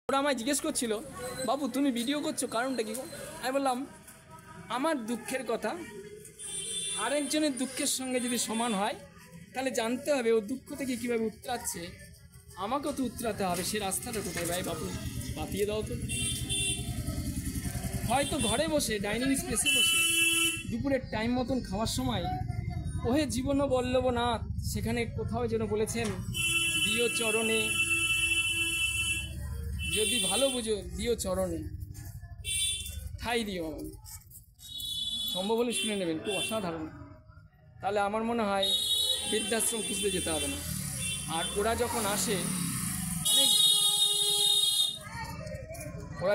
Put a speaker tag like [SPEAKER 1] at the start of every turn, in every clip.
[SPEAKER 1] ওরা আমায় জিজ্ঞেস করছিল, বাবু তুমি ভিডিও করছো কারণটা কি? আমি বললাম আমার দুঃখের কথা আরেকজনের দুঃখের সঙ্গে যদি সমান হয় তাহলে জানতে হবে ও দুঃখ থেকে কীভাবে উতরাচ্ছে, আমাকেও তো উতরাতে হবে। সে রাস্তাটা কোথায় ভাই বাবু, বাতিয়ে দাও তো। হয়তো ঘরে বসে ডাইনিং স্পেসে বসে দুপুরের টাইম মতন খাওয়ার সময় ওহে জীবন বল্লভনাথ সেখানে কোথাও যেন বলেছেন, দিও চরণে, যদি ভালো বুঝো দিও চরণে, ঠাই দিও। সম্ভব হলে শুনে নেবেন, খুব অসাধারণ। তাহলে আমার মনে হয় বৃদ্ধাশ্রম খুঁজতে যেতে হবে না। আর ওরা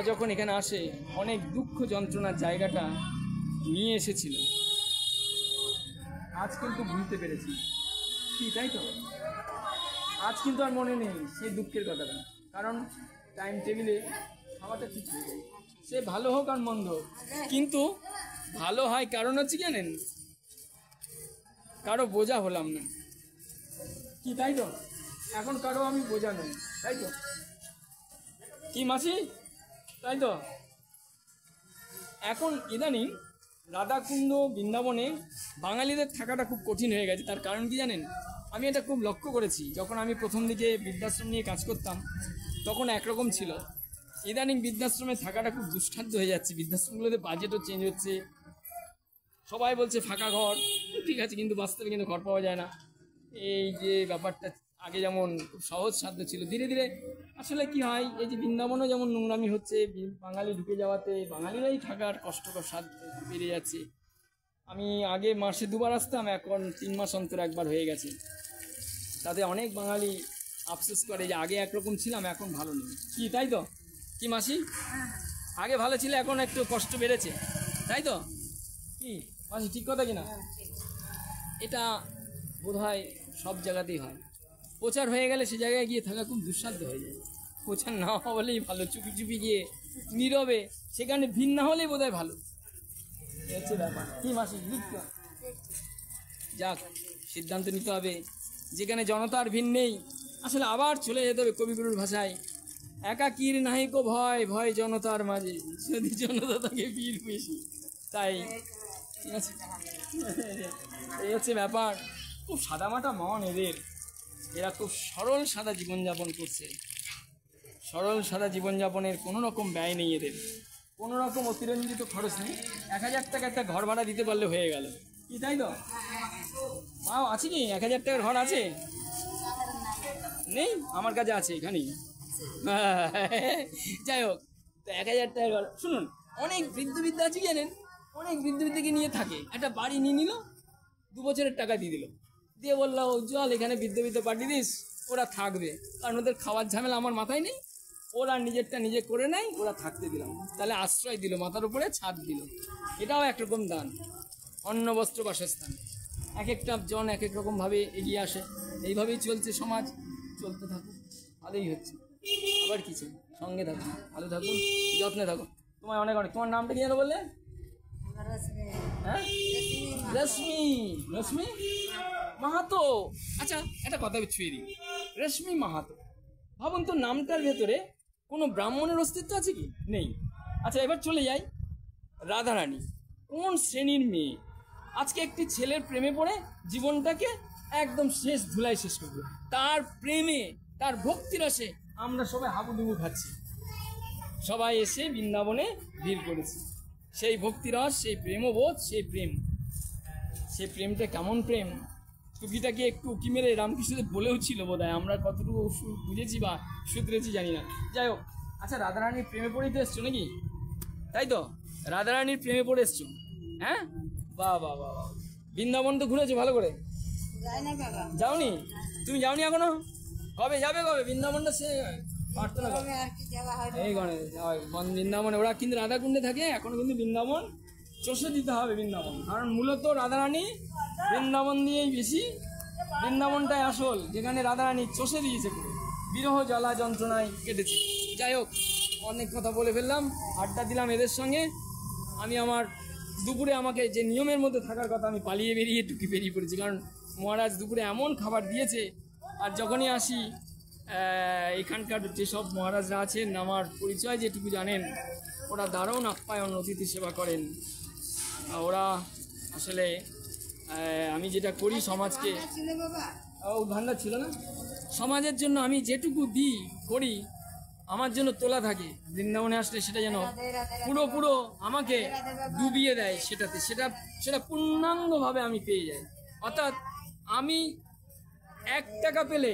[SPEAKER 1] যখন এখানে আসে অনেক দুঃখ যন্ত্রণার জায়গাটা নিয়ে এসেছিল, আজ কিন্তু ভুলতে পেরেছি কি, তাই তো? আজ কিন্তু আর মনে নেই সেই দুঃখের কথাটা, কারণ টাইম টেবিলে খাওয়াটা ঠিক হয়ে যায়। সে ভালো হোক আর মন্দ, কিন্তু ভালো হয় কারণ হচ্ছে জানেন, কারো বোঝা হলাম না কি, তাই তো? এখন কারো আমি বোঝা নই, তাই তো কি মাসি, তাই তো? এখন ইদানিং রাধাকুণ্ড বৃন্দাবনে বাঙালিদের থাকাটা খুব কঠিন হয়ে গেছে। তার কারণ কি জানেন? আমি এটা খুব লক্ষ্য করেছি। যখন আমি প্রথম দিকে বৃদ্ধাশ্রম নিয়ে কাজ করতাম তখন একরকম ছিল, ইদানিং বৃদ্ধাশ্রমে থাকাটা খুব দুষ্টান্ত হয়ে যাচ্ছে। বৃদ্ধাশ্রমগুলোতে বাজেটও চেঞ্জ হচ্ছে, সবাই বলছে ফাঁকা ঘর, ঠিক আছে, কিন্তু বাস্তবে কিন্তু ঘর পাওয়া যায় না। এই যে ব্যাপারটা আগে যেমন খুব সহজ সাধ্য ছিল, ধীরে ধীরে আসলে কি হয়, এই যে বৃন্দাবনও যেমন নোংরামি হচ্ছে, বাঙালি ঢুকে যাওয়াতে বাঙালিরাই থাকার কষ্টকর স্বাদ বেড়ে যাচ্ছে। আমি আগে মাসে 2 বার আসতাম, এখন 3 মাস অন্তর একবার হয়ে গেছে। তাতে অনেক বাঙালি আফসোস করে যে আগে একরকম ছিলাম এখন ভালো নেই, কি তাই তো কি মাসি? আগে ভালো ছিল, এখন একটু কষ্ট বেড়েছে, তাই তো কি মাসি? ঠিক কথা কিনা? এটা বোধহয় সব জায়গাতেই হয়। প্রচার হয়ে গেলে সে জায়গায় গিয়ে থাকা খুব দুঃসাধ্য হয়ে যায়। প্রচার না হলেই ভালো, চুপি চুপি গিয়ে নীরবে সেখানে ভিড় না হলেই বোধহয় ভালো, হচ্ছে ব্যাপার কি মাসি? যাক, সিদ্ধান্ত নিতে হবে, যেখানে জনতার ভিড় নেই আসলে আবার চলে যেতে হবে কবিগুরুর ভাষায়, একাকীর নাহিক ভয়, ভয় জনতার মাঝে, যদি জনতা তাকে ভিড় বেশি। তাই ঠিক আছে, এই হচ্ছে ব্যাপার। খুব সাদামাটা মন এদের, এরা খুব সরল সাদা জীবনযাপন করছে। সরল সাদা জীবনযাপনের কোনো রকম ব্যয় নেই এদের, কোনো রকম অতিরঞ্জিত খরচ নেই। 1000 টাকা একটা ঘর ভাড়া দিতে পারলে হয়ে গেল, কি তাই তো? মাও আছে কি 1000 টাকার ঘর আছে? নেই, আমার কাছে আছে এখানেই। যাই হোক, তো 1000 টাকার ঘর, শুনুন, অনেক বৃদ্ধ আছে জানেন, অনেক বৃদ্ধকে নিয়ে থাকে, একটা বাড়ি নিয়ে নিল, 2 বছরের টাকা দিয়ে দিল, দিয়ে বললো উজ্জ্বল এখানে বৃদ্ধ পাঠিয়ে দিস, ওরা থাকবে, কারণ ওদের খাওয়ার ঝামেলা আমার মাথায় নেই, ওরা নিজেরটা নিজে করে নেয়, ওরা থাকতে দিলাম। তাহলে আশ্রয় দিল, মাথার উপরে ছাদ দিল, এটাও একরকম দান। অন্ন বস্ত্র বাসস্থান, এক একটা জন এক এক রকমভাবে এগিয়ে আসে, এইভাবেই চলছে সমাজ, চলতে থাকুন, ভালোই হচ্ছে। আবার কিছু সঙ্গে থাকুন, ভালো থাকুন, যত্নে থাকুন। তোমার অনেক তোমার নামটা কি যেন বললে? হ্যাঁ, রশ্মি মাহাতো। আচ্ছা, একটা কথা ছুঁয়ে দিই, রশ্মি মাহাতো, ভাবুন তো নামটার ভেতরে কোনো ব্রাহ্মণের অস্তিত্ব আছে কি? নেই। আচ্ছা, এবার চলে যাই, রাধারানী কোন শ্রেণীর মেয়ে? আজকে একটি ছেলের প্রেমে পড়ে জীবনটাকে একদম শেষ ধুলাই শেষ করবে, তার প্রেমে, তার ভক্তিরসে আমরা সবাই হাবুডুবু খাচ্ছি, সবাই এসে বৃন্দাবনে ভিড় করেছি। সেই ভক্তিরস, সেই প্রেমবোধ, সেই প্রেমটা কেমন প্রেম, টুকিটাকে একটু উকি মেরে রামকৃষ্ণদেব বলেও ছিল বোধ হয়, আমরা কতটুকু বুঝেছি বা শুধরেছি জানি না। যাই হোক, আচ্ছা, রাধারানীর প্রেমে পড়েই তো এসছো নাকি, তাই তো? রাধারানীর প্রেমে পড়ে এসছো, হ্যাঁ? বাহ বাহ বাহ, বৃন্দাবন তো ঘুরেছো ভালো করে? যাওনি? তুমি যাওনি এখনো? কবে যাবে, কবে? বৃন্দাবনটা সে প্রার্থনা করে এই গণেশ বৃন্দাবনে, ওরা কিন্তু রাধাকুণ্ডে থাকে, এখনো কিন্তু বৃন্দাবন চষে দিতে হবে বৃন্দাবন, কারণ মূলত রাধারানী বৃন্দাবন দিয়েই বেশি, বৃন্দাবনটাই আসল, যেখানে রাধারানী চষে দিয়েছে, বিরহ জ্বালা যন্ত্রণায় কেটেছে। যাই হোক, অনেক কথা বলে ফেললাম, আড্ডা দিলাম এদের সঙ্গে। আমি আমার দুপুরে আমাকে যে নিয়মের মধ্যে থাকার কথা আমি পালিয়ে বেরিয়ে টুকি বেরিয়ে পড়েছি, কারণ মহারাজ দুপুরে এমন খাবার দিয়েছে, আর যখনই আসি এখানকার যেসব মহারাজরা আছেন আমার পরিচয় যেটুকু জানেন, ওরা দারুণ আপ্যায়ন অতিথি সেবা করেন। ওরা আসলে আমি যেটা করি সমাজকে, ভান্ডার ছিল না, সমাজের জন্য আমি যেটুকু দিই করি আমার জন্য তোলা থাকে। বৃন্দাবনে আসলে সেটা যেন পুরো আমাকে ডুবিয়ে দেয় সেটাতে, সেটা পূর্ণাঙ্গভাবে আমি পেয়ে যাই। অর্থাৎ আমি 1 টাকা পেলে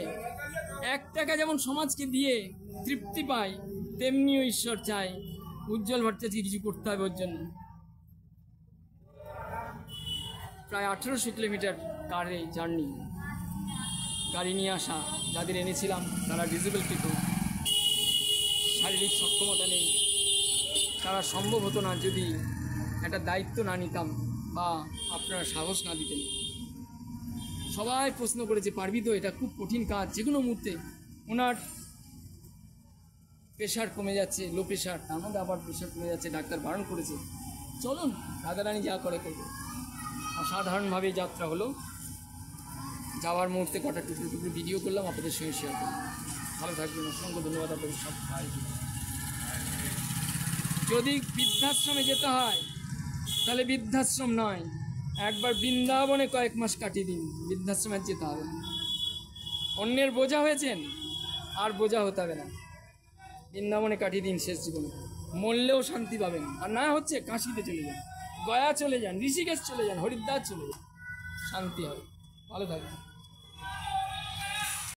[SPEAKER 1] 1 টাকা যেমন সমাজকে দিয়ে তৃপ্তি পাই, তেমনিও ঈশ্বর চায় উজ্জ্বল ভট্টাচার্যকে কিছু করতে হবে ওর জন্য। প্রায় 1800 কিলোমিটার কারে জার্নি, গাড়ি নিয়ে আসা, যাদের এনেছিলাম তারা ডিসেবল পিপল, শারীরিক সক্ষমতা নেই, তারা সম্ভব হতো না যদি একটা দায়িত্ব না নিতাম বা আপনারা সাহস না দিতেন। সবাই প্রশ্ন করেছে পারবি তো, এটা খুব কঠিন কাজ। যে কোনো মুহূর্তে ওনার প্রেশার কমে যাচ্ছে, লো প্রেশার, তার মধ্যে আবার প্রেশার কমে যাচ্ছে, ডাক্তার বারণ করেছে, চলুন রাধারানী যা করে করবে। অসাধারণভাবে যাত্রা হলো। যাওয়ার মুহূর্তে কটা টুকরো ভিডিও করলাম, আপনাদের সঙ্গে শেয়ার করলাম। ভালো থাকবেন, অসংখ্য ধন্যবাদ আপনাদের সব ভাই। যদি বৃদ্ধাশ্রমে যেতে হয় তাহলে বৃদ্ধাশ্রম নয়, একবার বৃন্দাবনে কয়েক মাস কাটিয়ে দিন, বৃদ্ধাশ্রমে যেতে হবে না। অন্যের বোঝা হয়েছেন, আর বোঝা হতে হবে না। বৃন্দাবনে কাটিয়ে দিন শেষ জীবনে, মরলেও শান্তি পাবেন। আর না হচ্ছে কাশিতে চলে যান, গয়া চলে যান, ঋষিকেশ চলে যান, হরিদ্বার চলে যান, শান্তি হবে। ভালো থাকবেন।